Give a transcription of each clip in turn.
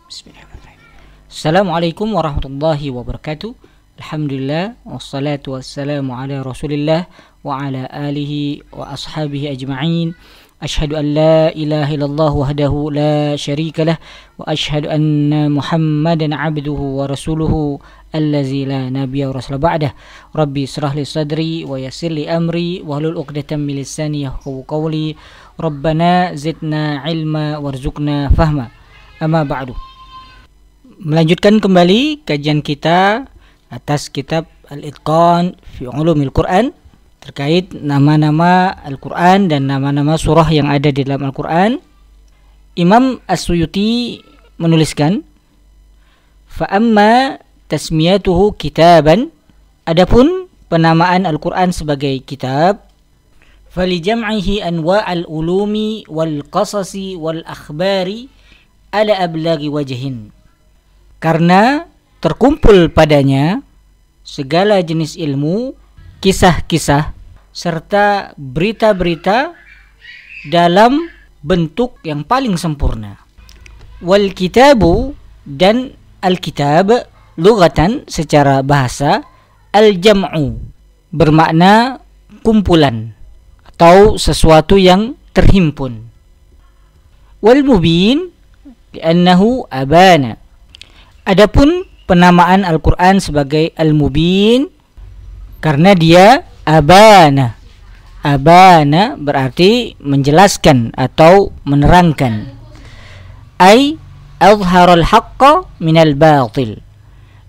Bismillahirrahmanirrahim. Assalamualaikum warahmatullahi wabarakatuh. Alhamdulillah wassalatu wassalamu ala Rasulillah wa ala alihi wa ashabihi ajma'in. Ashhadu an la ilaha illallah wahdahu la syarika lah wa ashhadu anna Muhammadan abduhu wa rasuluhu allazi la nabiyya wa rasula ba'dah. Rabbi israh li sadri wa yassir li amri wahlul 'uqdatam min lisani yafqahu qawli. Rabbana zidna ilma warzuqna fahma. Amma ba'du. Melanjutkan kembali kajian kita atas kitab Al-Itqan fi Ulumil Quran terkait nama-nama Al-Quran dan nama-nama surah yang ada di dalam Al-Quran. Imam As-Suyuti menuliskan, fa'amma tasmiyatuhu kitaban, adapun penamaan Al-Quran sebagai kitab, falijam'ihi anwa'al ulumi wal qasasi wal akhbari ala ablaghi wajhin, karena terkumpul padanya segala jenis ilmu, kisah-kisah, serta berita-berita dalam bentuk yang paling sempurna. Wal kitabu, dan al-kitab lughatan secara bahasa, al-jam'u bermakna kumpulan atau sesuatu yang terhimpun. Wal mubin li'annahu abana, adapun penamaan Al-Quran sebagai Al-Mubin karena dia abana. Abana berarti menjelaskan atau menerangkan. Ay azharal haqqa minal batil,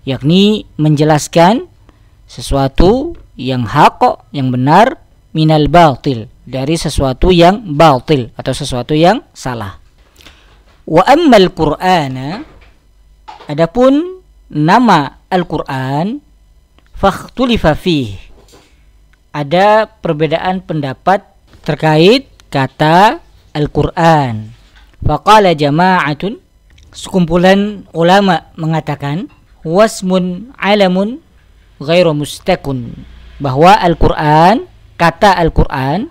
yakni menjelaskan sesuatu yang haq, yang benar, minal batil, dari sesuatu yang batil atau sesuatu yang salah. Wa ammal Qur'ana, adapun nama Al-Quran, fakhtulifa fih, ada perbedaan pendapat terkait kata Al-Quran. Faqala jama'atun, sekumpulan ulama mengatakan, wasmun alamun ghairu mustakun, bahwa Al-Quran, kata Al-Quran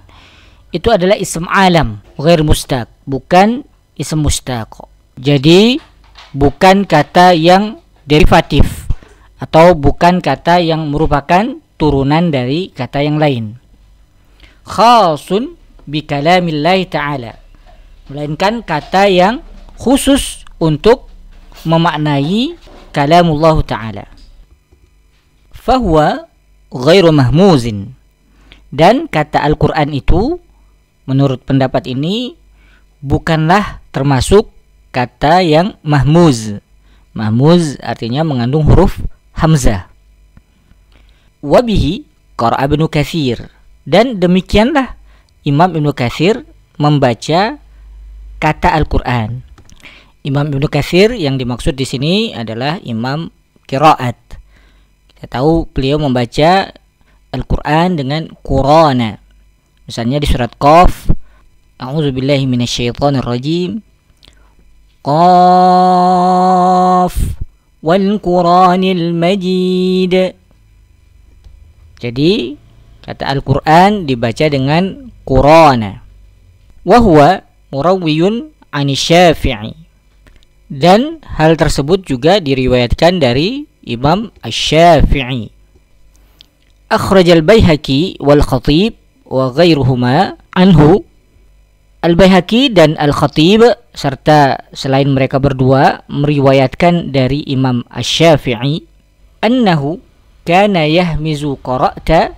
itu adalah ism alam, ghair mustaq, bukan ism mustaq. Jadi bukan kata yang derivatif atau bukan kata yang merupakan turunan dari kata yang lain. Khasun bi kalamillahi ta'ala, melainkan kata yang khusus untuk memaknai kalamullah ta'ala. Fahuwa ghairu mahmuzin, dan kata Al-Quran itu menurut pendapat ini bukanlah termasuk kata yang mahmuz. Mahmuz artinya mengandung huruf hamzah. Wabihi qara'a Ibnu Katsir, dan demikianlah Imam Ibnu Katsir membaca kata Al-Quran. Imam Ibnu Katsir yang dimaksud di sini adalah imam qiraat. Kita tahu beliau membaca Al-Quran dengan Qur'ana. Misalnya di surat Qaf, a'udzubillahi minasyaitonir rajim, Qaf wal Qur'anil Majid. Jadi kata Al-Quran dibaca dengan Qur'ana. Wa huwa murawwiyun 'ani Syafi'i, dan hal tersebut juga diriwayatkan dari Imam Asy-Syafi'i. Akhrajal Baihaqi wal Khatib wa ghairuhuma anhu, Al-Baihaqi dan Al-Khatib serta selain mereka berdua meriwayatkan dari Imam Asy-Syafi'i, annahu kana yahmizu qara'ta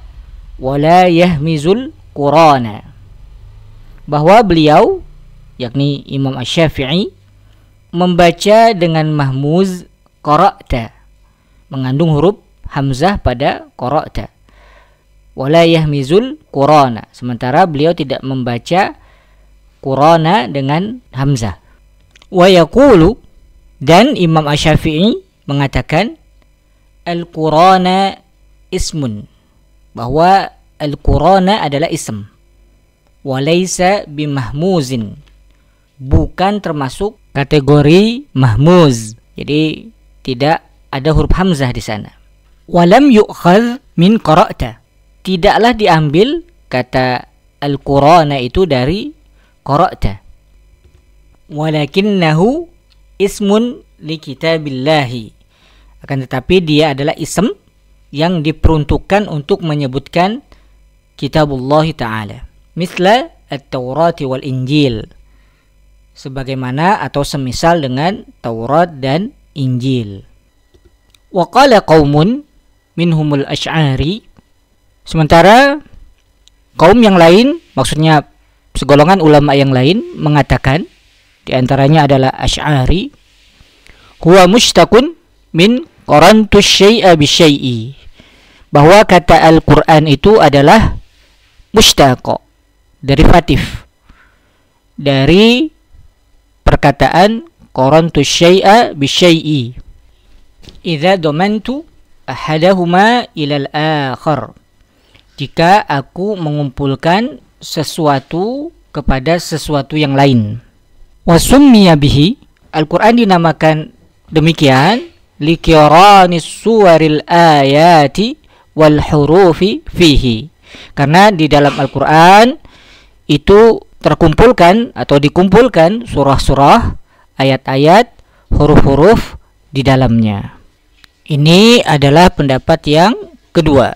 wa la yahmizul Qur'ana, bahwa beliau, yakni Imam Asy-Syafi'i, membaca dengan mahmuz qara'ta, mengandung huruf hamzah pada qara'ta, wa la yahmizul Qur'ana, sementara beliau tidak membaca Qur'ana dengan hamzah. Wa yaqulu, dan Imam Asy-Syafi'i mengatakan, Al-Qur'ana ismun, bahwa Al-Qur'ana adalah ism, wa laysa bimahmuzin, bukan termasuk kategori mahmuz. Jadi tidak ada huruf hamzah di sana. Wa lam yu'khadh min qara'ta, tidaklah diambil kata Al-Qur'ana itu dari qara'ta. Walakinnahu ismun li kitabillahi. Akan tetapi dia adalah ism yang diperuntukkan untuk menyebutkan kitabullah ta'ala. Misla at-Taurat wal Injil. Sebagaimana atau semisal dengan Taurat dan Injil. Wa qala qaumun minhumul Asy'ari. Sementara kaum yang lain, maksudnya segolongan ulama yang lain mengatakan, di antaranya adalah Asy'ari, huwa mushtaqun min qarantus syai'a bisyai'i, bahwa kata Al-Qur'an itu adalah mushtaq, derivatif dari perkataan qarantus syai'a bisyai'i idza damantu ahadahuma ilal akhar, jika aku mengumpulkan sesuatu kepada sesuatu yang lain. Wa summiya bihi, Al-Qur'an dinamakan demikian liqiranis suwaril ayati wal hurufi fihi, karena di dalam Al-Qur'an itu terkumpulkan atau dikumpulkan surah-surah, ayat-ayat, huruf-huruf di dalamnya. Ini adalah pendapat yang kedua.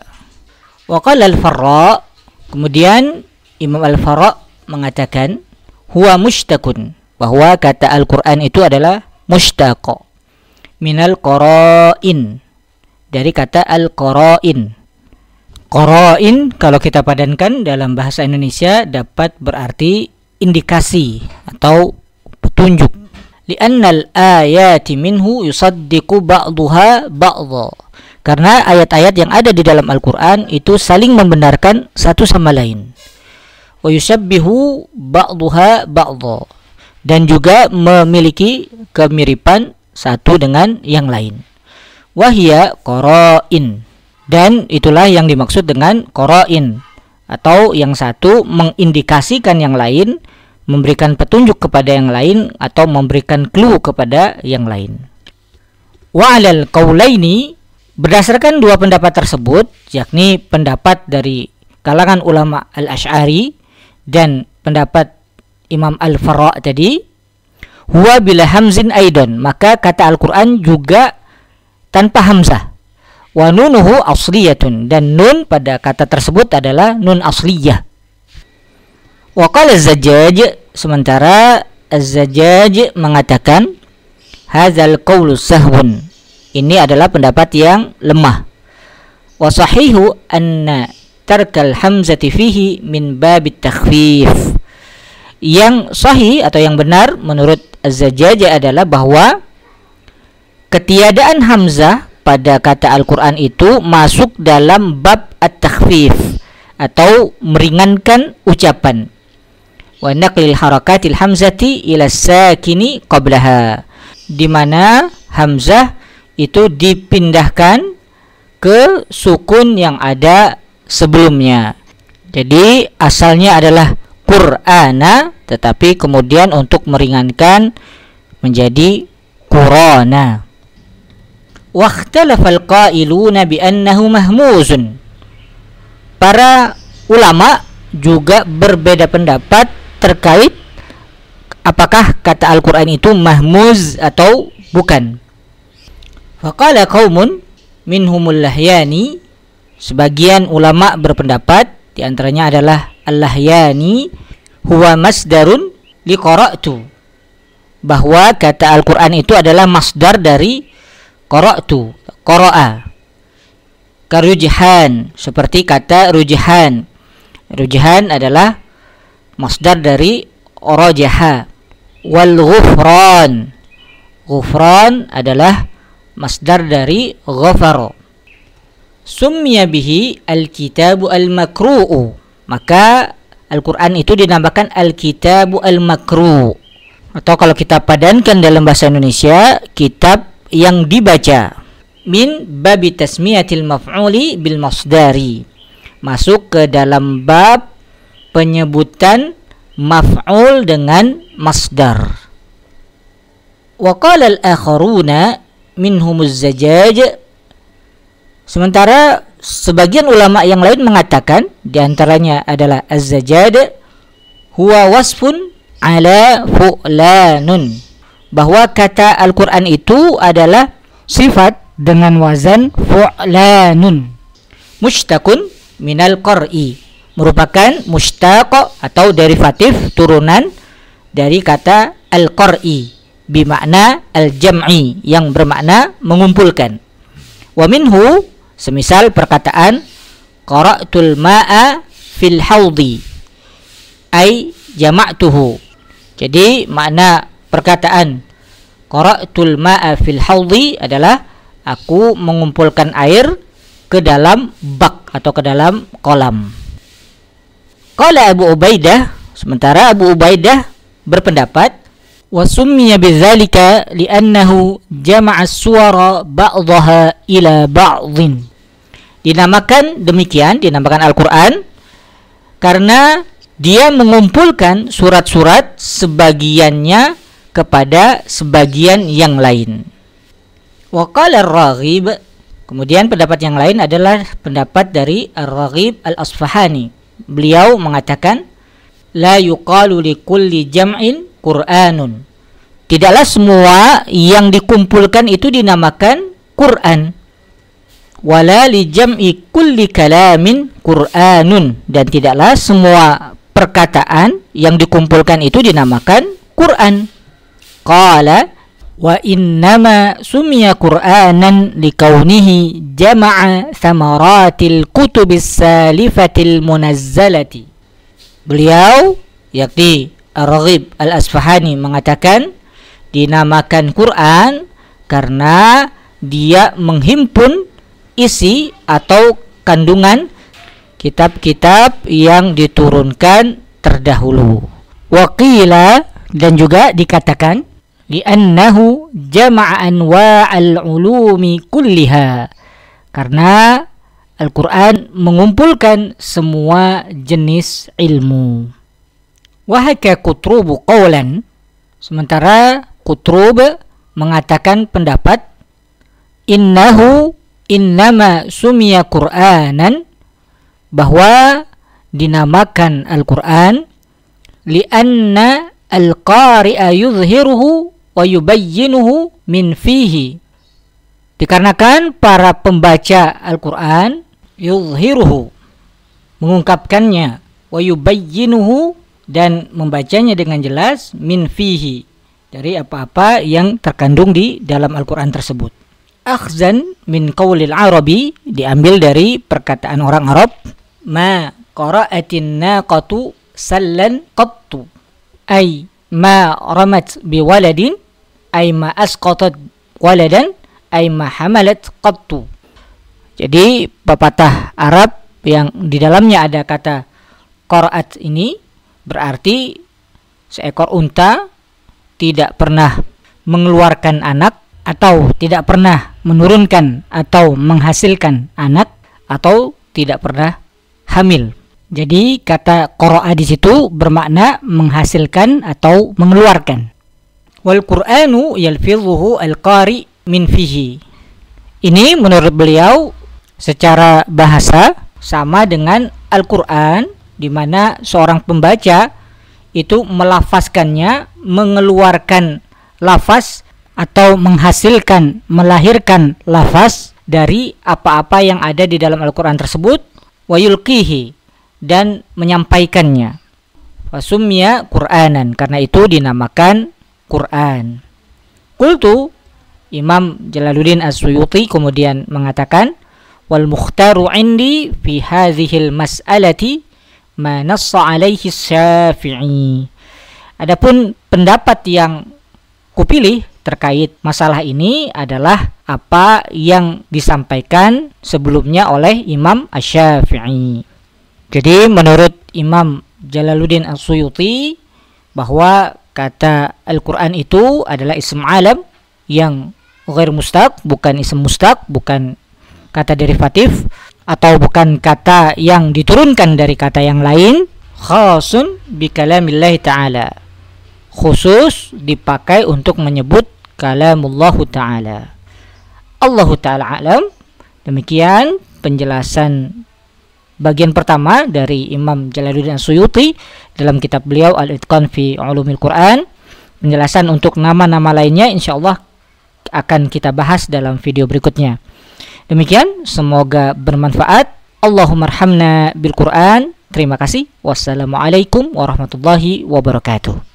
Wa qala al-Farra, kemudian Imam Al-Farra mengatakan huwa mushtaqun, bahwa kata Al-Qur'an itu adalah mushtaq minal qara'in, dari kata al-qara'in. Qara'in kalau kita padankan dalam bahasa Indonesia dapat berarti indikasi atau petunjuk. Li'annal ayati minhu yusaddiqu ba'duha ba'dha, karena ayat-ayat yang ada di dalam Al-Qur'an itu saling membenarkan satu sama lain. Wa yusabbihu ba'duha ba'dha, dan juga memiliki kemiripan satu dengan yang lain. Wahia qara'in, dan itulah yang dimaksud dengan qara'in, atau yang satu mengindikasikan yang lain, memberikan petunjuk kepada yang lain, atau memberikan clue kepada yang lain. Wa 'alal qaulaini, berdasarkan dua pendapat tersebut, yakni pendapat dari kalangan ulama Al-Asy'ari dan pendapat Imam Al-Farra tadi, huwa bila hamzin aidan, maka kata Al-Qur'an juga tanpa hamzah. Wa nunuhu asliyatun, dan nun pada kata tersebut adalah nun asliyah. Wa qala Az-Zajjaj, sementara Az-Zajjaj mengatakan hadzal qaulu sahwun, ini adalah pendapat yang lemah. Wa sahihu anna tarkal hamzati fihi min babit takhfif, yang sahih atau yang benar menurut Az-Zajjaj adalah bahwa ketiadaan hamzah pada kata Al-Qur'an itu masuk dalam bab at-takhfif, atau meringankan ucapan. Wa naqlil harakatil hamzati ila sakini qablaha, di mana hamzah itu dipindahkan ke sukun yang ada sebelumnya. Jadi asalnya adalah Qur'ana, tetapi kemudian untuk meringankan menjadi Qur'ana. Wa ikhtalafal qailuna bi annahu mahmuzun, para ulama juga berbeda pendapat terkait apakah kata Al-Qur'an itu mahmuz atau bukan. Faqala qaumun minhumul Lahyani, sebagian ulama berpendapat, di antaranya adalah Al-Lahyani, huwa masdarun li qara'tu, bahwa kata Al-Qur'an itu adalah masdar dari qara'tu, qara'a. Karujhan, seperti kata rujhan. Rujhan adalah masdar dari rajaha. Wal ghufran, ghufran adalah masdar dari ghafara. Summiya bihi al-kitabu al-makru'u, maka Al-Qur'an itu dinamakan al-kitabu al-makru', atau kalau kita padankan dalam bahasa Indonesia, kitab yang dibaca. Min babi tasmiyatil maf'uli bil masdari, masuk ke dalam bab penyebutan maf'ul dengan masdar. Wa qala al-akharuna minhumuz Zajjaj, sementara sebagian ulama yang lain mengatakan, di antaranya adalah Az-Zajjaj, huwa wasfun ala fu'lanun, bahwa kata Al-Quran itu adalah sifat dengan wazan fu'lanun, mushtaqun minal qar'i, merupakan mushtaq atau derivatif turunan dari kata al-qar'i bimakna al-jam'i, yang bermakna mengumpulkan. Wa minhu, semisal perkataan qara'tul ma'a fil haudi ay jama'tuhu. Jadi makna perkataan qara'tul ma'a fil haudi adalah aku mengumpulkan air ke dalam bak atau ke dalam kolam. Qala Abu Ubaidah, sementara Abu Ubaidah berpendapat wa summiya bidzalika li'annahu jama'a as-suwara ba'daha ila ba'dhin. Dinamakan demikian, dinamakan Al-Qur'an karena dia mengumpulkan surat-surat sebagiannya kepada sebagian yang lain. Wa qala Ar-Raghib, kemudian pendapat yang lain adalah pendapat dari Ar-Raghib Al-Asfahani. Beliau mengatakan la yuqalu li kulli jam'in Qur'anun. Tidaklah semua yang dikumpulkan itu dinamakan Qur'an. Wala li jam'i kulli kalamin Qur'anun, dan tidaklah semua perkataan yang dikumpulkan itu dinamakan Qur'an. Qala wa innama sumiya Qur'anan likaunihi jama'a thamaratil kutubis salifatil munazzalati. Beliau yakni Ar-Raghib Al-Asfahani mengatakan dinamakan Quran karena dia menghimpun isi atau kandungan kitab-kitab yang diturunkan terdahulu. Waqila, dan juga dikatakan li'annahu jama'a anwa'al ulumi kulliha, karena Al-Quran mengumpulkan semua jenis ilmu. Wahaka Qutrubu qawlan, sementara Qutrub mengatakan pendapat innahu innama sumiya Qur'anan, bahwa dinamakan Al-Quran li'anna al-qari'a yuzhiruhu wa yubayyinuhu min fihi, dikarenakan para pembaca Al-Quran yuzhiruhu, mengungkapkannya, wa yubayyinuhu, dan membacanya dengan jelas, min fihi, dari apa-apa yang terkandung di dalam Al-Quran tersebut. Akhzan min qawlil Arabi, diambil dari perkataan orang Arab, ma qara'atin naqatu sallan qattu, ay ma ramat biwaladin, ay ma asqatat waladan, ay ma hamalat qattu. Jadi pepatah Arab yang di dalamnya ada kata qara'at ini berarti seekor unta tidak pernah mengeluarkan anak, atau tidak pernah menurunkan atau menghasilkan anak, atau tidak pernah hamil. Jadi kata qara'a di situ bermakna menghasilkan atau mengeluarkan. Wal Qur'anu yalfidhuhu al-qari min fihi. Ini menurut beliau secara bahasa sama dengan Al-Qur'an, di mana seorang pembaca itu melafazkannya, mengeluarkan lafaz atau menghasilkan, melahirkan lafaz dari apa-apa yang ada di dalam Al-Quran tersebut, wa yulqihi, dan menyampaikannya. Fasumya Qur'anan, karena itu dinamakan Quran. Qultu, Imam Jalaluddin As-Suyuti kemudian mengatakan, wal mukhtaru indi fi hadhil mas'alati ma nassa alaihi Syafi'i. Adapun pendapat yang kupilih terkait masalah ini adalah apa yang disampaikan sebelumnya oleh Imam Asy-Syafi'i. Jadi menurut Imam Jalaluddin As-Suyuti bahwa kata Al-Quran itu adalah ism alam yang ghair mustaq, bukan ism mustaq, bukan kata derivatif, atau bukan kata yang diturunkan dari kata yang lain. Khasun bi kalamillahi ta'ala, khusus dipakai untuk menyebut kalamullahu ta'ala. Allahu ta'ala alam. Demikian penjelasan bagian pertama dari Imam Jalaluddin As-Suyuti dalam kitab beliau Al-Itqan fi Ulumil Quran. penjelasan untuk nama-nama lainnya insyaallah akan kita bahas dalam video berikutnya. Demikian, semoga bermanfaat. Allahumma arhamna bil Quran. Terima kasih. Wassalamualaikum warahmatullahi wabarakatuh.